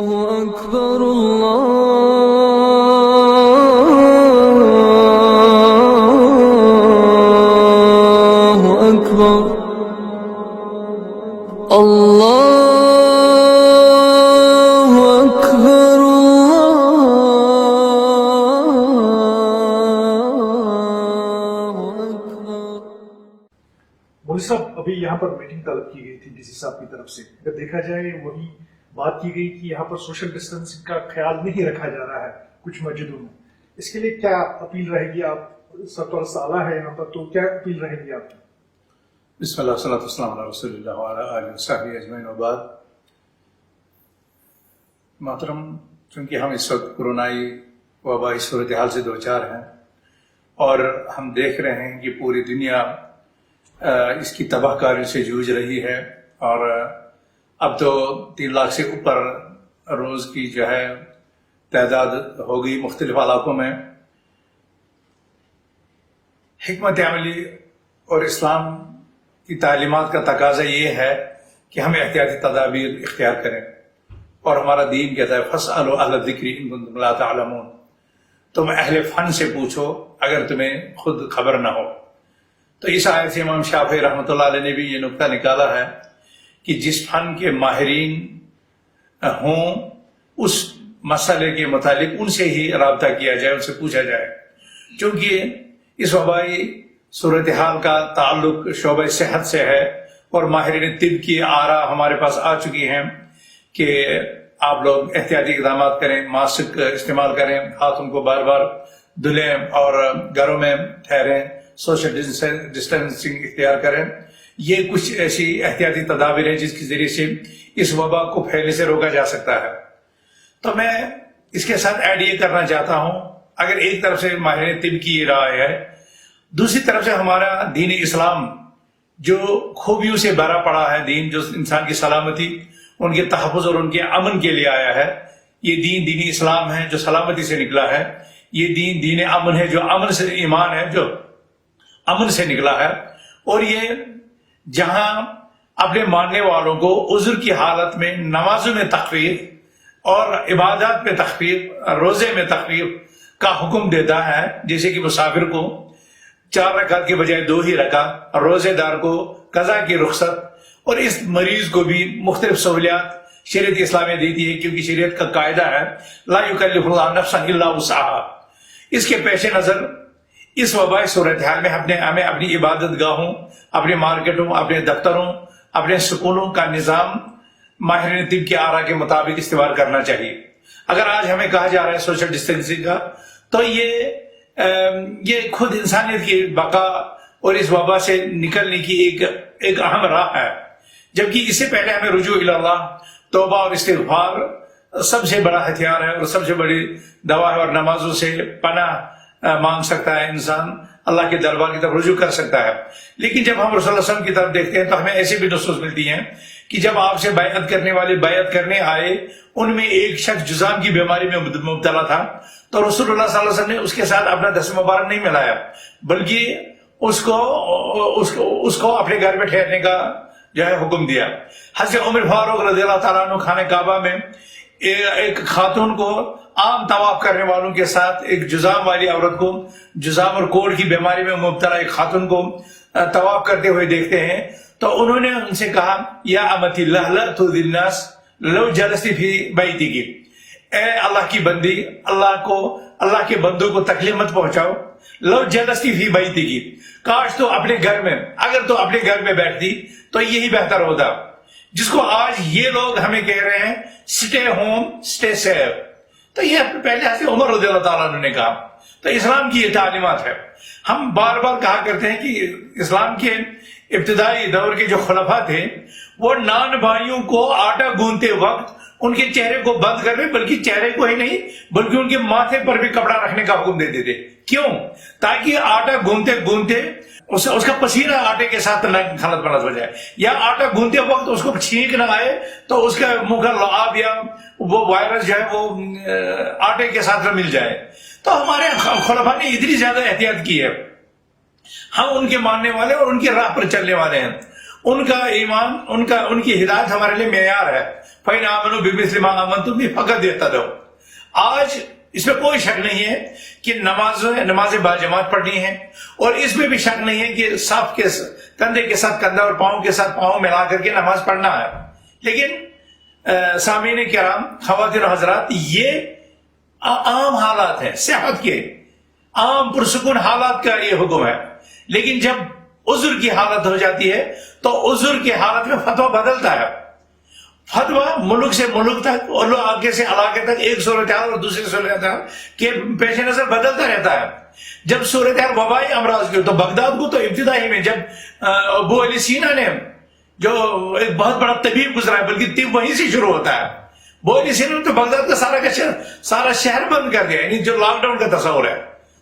أكبر الله أكبر الله أكبر الله أكبر. مولوی صاحب، ابھی یہاں پر میٹنگ طلب کی گئی تھی ڈی سی صاحب کی طرف سے. اگر دیکھا جائے وہی بات کی گئی کہ یہاں پر سوشل ڈسٹینسنگ کا خیال نہیں رکھا جا رہا ہے کچھ مسجدوں میں. اس کے لیے کیا اپیل رہے گی؟ آپ سرکار سالہ ہے یہاں پر، تو کیا اپیل رہے گی آپ کی؟ بسم اللہ والصلاۃ والسلام علی رسول اللہ وعلی آلہ وصحبہ اجمعین وبعد. محترم، چونکہ ہم اس وقت کرونائی وبائی صورتحال سے دوچار ہیں اور ہم دیکھ رہے ہیں کہ پوری دنیا اس کی تباہ کاری سے جوجھ رہی ہے، اور اب تو 3 لاکھ سے اوپر روز کی جو ہے تعداد ہو گئی مختلف علاقوں میں. حکمت عملی اور اسلام کی تعلیمات کا تقاضا یہ ہے کہ ہم احتیاطی تدابیر اختیار کریں، اور ہمارا دین کہتا ہے فاسألوا اہل الذکر ان کنتم لا تعلمون، تم اہل فن سے پوچھو اگر تمہیں خود خبر نہ ہو. تو اس آیت سے امام شافعی رحمۃ اللہ علیہ نے بھی یہ نقطہ نکالا ہے کہ جس فن کے ماہرین ہوں اس مسئلے کے متعلق ان سے ہی رابطہ کیا جائے، ان سے پوچھا جائے. چونکہ اس وبائی صورتحال کا تعلق شعبہ صحت سے ہے، اور ماہرین طب کی آراء ہمارے پاس آ چکی ہیں کہ آپ لوگ احتیاطی اقدامات کریں، ماسک استعمال کریں، ہاتھوں کو بار بار دھلیں اور گھروں میں ٹھہریں، سوشل ڈسٹینسنگ اختیار کریں. یہ کچھ ایسی احتیاطی تدابیر ہیں جس کے ذریعے سے اس وبا کو پھیلنے سے روکا جا سکتا ہے. تو میں اس کے ساتھ ایڈ یہ کرنا چاہتا ہوں، اگر ایک طرف سے ماہرین طب کی یہ رائے ہے، دوسری طرف سے ہمارا دین اسلام جو خوبیوں سے بھرا پڑا ہے، دین جو انسان کی سلامتی، ان کے تحفظ اور ان کے امن کے لیے آیا ہے. یہ دین اسلام ہے جو سلامتی سے نکلا ہے. یہ دین امن ہے جو امن سے، ایمان ہے جو امن سے نکلا ہے. اور یہ جہاں اپنے ماننے والوں کو عذر کی حالت میں نمازوں میں تخفیف اور عبادات میں تخفیف، روزے میں تخفیف کا حکم دیتا ہے، جیسے کہ مسافر کو 4 رکعت کے بجائے 2 ہی رکعت، روزے دار کو قضا کی رخصت، اور اس مریض کو بھی مختلف سہولیات شریعت اسلامیہ دیتی ہے، کیونکہ شریعت کا قاعدہ ہے لا یکلف اللہ نفسا الا وسعہا. اس کے پیش نظر اس وبائی صورتحال میں ہمیں اپنی عبادت گاہوں، اپنے مارکیٹوں، اپنے دفتروں، اپنے سکولوں کا نظام ماہرین طب کی آراء کے مطابق استعمال کرنا چاہیے. اگر آج ہمیں کہا جا رہا ہے سوشل ڈسٹینسنگ کا، تو یہ خود انسانیت کی بقا اور اس وبا سے نکلنے کی ایک اہم راہ ہے. جبکہ اس سے پہلے ہمیں رجوع الی اللہ، توبہ اور استغفار سب سے بڑا ہتھیار ہے اور سب سے بڑی دوا ہے، اور نمازوں سے پناہ مانگ سکتا ہے انسان، اللہ کے دربار کی طرف رجوع کر سکتا ہے. لیکن جب ہم رسول اللہ صلی اللہ علیہ وسلم کی طرف دیکھتے ہیں تو ہمیں ایسی بھی نصوص ملتی ہیں کہ جب آپ سے بیعت کرنے والے بیعت کرنے آئے، ان میں ایک شخص جذام کی بیماری میں مبتلا تھا، تو رسول اللہ صلی اللہ علیہ وسلم نے اس کے ساتھ اپنا دست مبارک نہیں ملایا، بلکہ اس کو اپنے گھر میں ٹھہرنے کا جو ہے حکم دیا. حضرت عمر فاروق رضی اللہ تعالیٰ عنہ خانہ کعبہ میں ایک خاتون کو عام طواف کرنے والوں کے ساتھ، ایک جذام والی عورت کو، جذام اور کوڑ کی بیماری میں مبتلا ایک خاتون کو طواف کرتے ہوئے دیکھتے ہیں، تو انہوں نے ان سے کہا یا امت اللہ لا تؤذی الناس لو جلستی فی بیتک، اے اللہ کی بندی، اللہ کے بندوں کو تکلیف مت پہنچاؤ، لو جلستی فی بیتک، کاش تو اپنے گھر میں، اگر تو اپنے گھر میں بیٹھتی تو یہی بہتر ہوتا. جس کو آج یہ لوگ ہمیں کہہ رہے ہیں سٹے ہوم سٹے سیف، تو یہ پہلے حضرت عمر رضی اللہ تعالیٰ عنہ نے کہا. تو اسلام کی یہ تعلیمات ہے. ہم بار بار کہا کرتے ہیں کہ اسلام کے ابتدائی دور کے جو خلفاء تھے وہ نان بھائیوں کو آٹا گوندتے وقت ان کے چہرے کو بند کر دے، بلکہ چہرے کو ہی نہیں بلکہ ان کے ماتھے پر بھی کپڑا رکھنے کا حکم دیتے تھے. کیوں؟ تاکہ آٹا گوندتے گوندتے اس کا پسینہ آٹے کے ساتھ نہ خلط بلط ہو جائے، یا آٹا گوندتے وقت اس کو چھینک نہ آئے تو اس کا منہ کا لعاب یا وہ وائرس جو ہے وہ آٹے کے ساتھ نہ مل جائے. تو ہمارے خلفاء نے اتنی زیادہ احتیاط کی ہے. ہم ان کے ماننے والے اور ان کی راہ پر چلنے والے ہیں. ان کا ایمان، ان کی ہدایت ہمارے لیے معیار ہے. فَإِنْ آمَنُوا بِمِثْلِ مَا آمَنْتُم بِهِ فَقَدْ اهْتَدَوْا. آج اس میں کوئی شک نہیں ہے کہ نماز باجماعت پڑھنی ہے، اور اس میں بھی شک نہیں ہے کہ صف کے کندھے کے ساتھ کندھا اور پاؤں کے ساتھ پاؤں ملا کر کے نماز پڑھنا ہے. لیکن سامعین کرام، خواتین و حضرات، یہ عام حالات ہیں، صحت کے عام پرسکون حالات کا یہ حکم ہے. لیکن جب عذر کی حالت ہو جاتی ہے تو عذر کی حالت میں فتویٰ بدلتا ہے. فتویٰ ملک سے ملک تک اور علاقے سے علاقے تک ایک صورتحال اور دوسری صورتحال کے پیش نظر بدلتا رہتا ہے. جب صورتحال وبائی امراض کی، تو بغداد کو تو ابتدائی میں جب ابو علی سینا نے، جو ایک بہت بڑا طبیب گزرا ہے، بلکہ طب وہیں سے شروع ہوتا ہے، ابو علی سینا نے تو بغداد کا سارا شہر بند کر دیا، یعنی جو لاک ڈاؤن کا تصور ہے.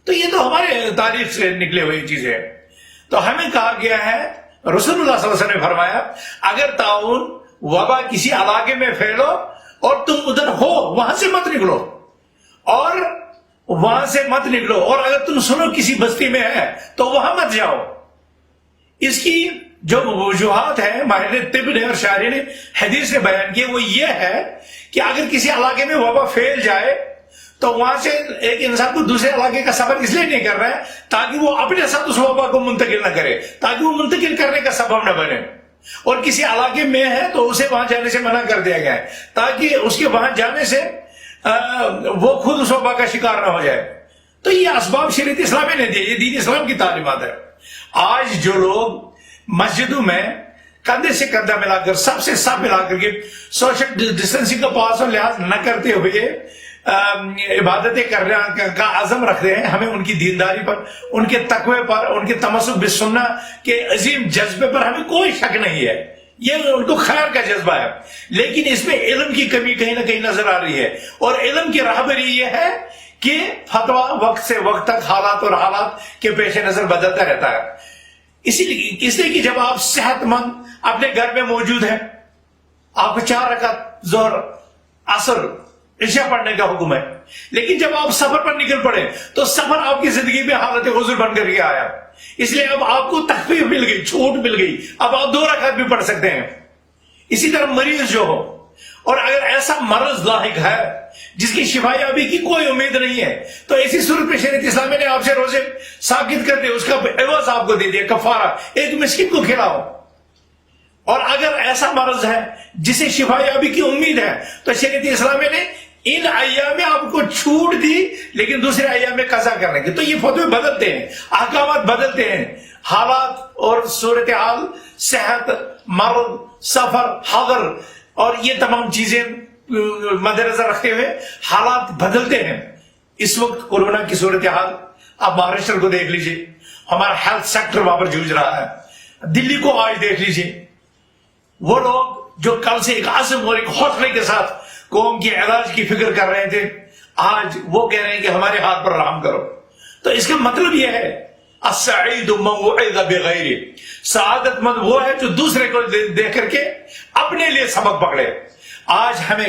تو یہ تو ہمارے تاریخ سے نکلے ہوئی چیزیں ہیں. تو ہمیں کہا گیا ہے، رسول اللہ صلی اللہ علیہ وسلم نے فرمایا، اگر تعاون وبا کسی علاقے میں پھیلو اور تم ادھر ہو، وہاں سے مت نکلو، اور اگر تم سنو کسی بستی میں ہے تو وہاں مت جاؤ. اس کی جو وجوہات ہیں ماہر طب نے اور شاعری نے حدیث نے بیان کی، وہ یہ ہے کہ اگر کسی علاقے میں وبا پھیل جائے تو وہاں سے ایک انسان کو دوسرے علاقے کا سفر اس لیے نہیں کر رہا ہے تاکہ وہ اپنے ساتھ اس وبا کو منتقل نہ کرے، تاکہ وہ منتقل کرنے کا سبب نہ بنے. اور کسی علاقے میں ہے تو اسے وہاں جانے سے منع کر دیا گیا ہے تاکہ اس کے وہاں جانے سے وہ خود اس وبا کا شکار نہ ہو جائے. تو یہ اسباب شریعت اسلامی نے دیے، یہ دین اسلام کی تعلیمات ہے. آج جو لوگ مسجدوں میں کندھے سے کندھا ملا کر، سب سے سب ملا کر کے سوشل ڈسٹینسنگ کا پاس اور لحاظ نہ کرتے ہوئے عبادتیں کرنے کا عزم رکھتے ہیں، ہمیں ان کی دینداری پر، ان کے تقوی پر، ان کے تمسک بالسنہ کے عظیم جذبے پر ہمیں کوئی شک نہیں ہے. یہ ان کو خیر کا جذبہ ہے، لیکن اس میں علم کی کمی کہیں نہ کہیں نظر آ رہی ہے. اور علم کی راہبری یہ ہے کہ فتویٰ وقت سے وقت تک حالات اور حالات کے پیش نظر بدلتا رہتا ہے. اس لیے کہ جب آپ صحت مند اپنے گھر میں موجود ہیں، آپ کو 4 رکعت ظہر عصر عشاء پڑھنے کا حکم ہے، لیکن جب آپ سفر پر نکل پڑے تو سفر آپ کی زندگی میں حالت عذر بن کر کے آیا، اس لیے اب آپ کو تخفیف مل گئی، چھوٹ مل گئی، اب آپ 2 رکعت بھی پڑھ سکتے ہیں. اسی طرح مریض جو ہو، اور اگر ایسا مرض لاحق ہے جس کی شفا یابی کی کوئی امید نہیں ہے، تو ایسی صورت میں شریعت اسلامی نے آپ سے روزے ثابت کر دیا، اس کا عوض آپ کو دے دیا، کفارہ، ایک مسکین کو کھلاؤ. اور اگر ایسا مرض ہے جسے شفا یابی کی امید ہے تو شریعت اسلامی نے ان ایام میں آپ کو چھوٹ دی، لیکن دوسرے ایام میں قضا کرنے کی. تو یہ فتوے بدلتے ہیں، احکامات بدلتے ہیں، حالات اور صورتحال، صحت، مرض، سفر، حضر اور یہ تمام چیزیں مد نظر رکھتے ہوئے حالات بدلتے ہیں. اس وقت کورونا کی صورتحال آپ مہاراشٹر کو دیکھ لیجئے، ہمارا ہیلتھ سیکٹر وہاں پر جوجھ رہا ہے. دلی کو آج دیکھ لیجئے، وہ لوگ جو کل سے ایک عزم اور ایک حوصلے کے ساتھ قوم کے علاج کی فکر کر رہے تھے، آج وہ کہہ رہے ہیں کہ ہمارے ہاتھ پر رحم کرو. تو اس کا مطلب یہ ہے، السعید من وعظ بغیرہ، سعادت مند وہ ہے جو دوسرے کو دیکھ کر کے اپنے لیے سبق پکڑے. آج ہمیں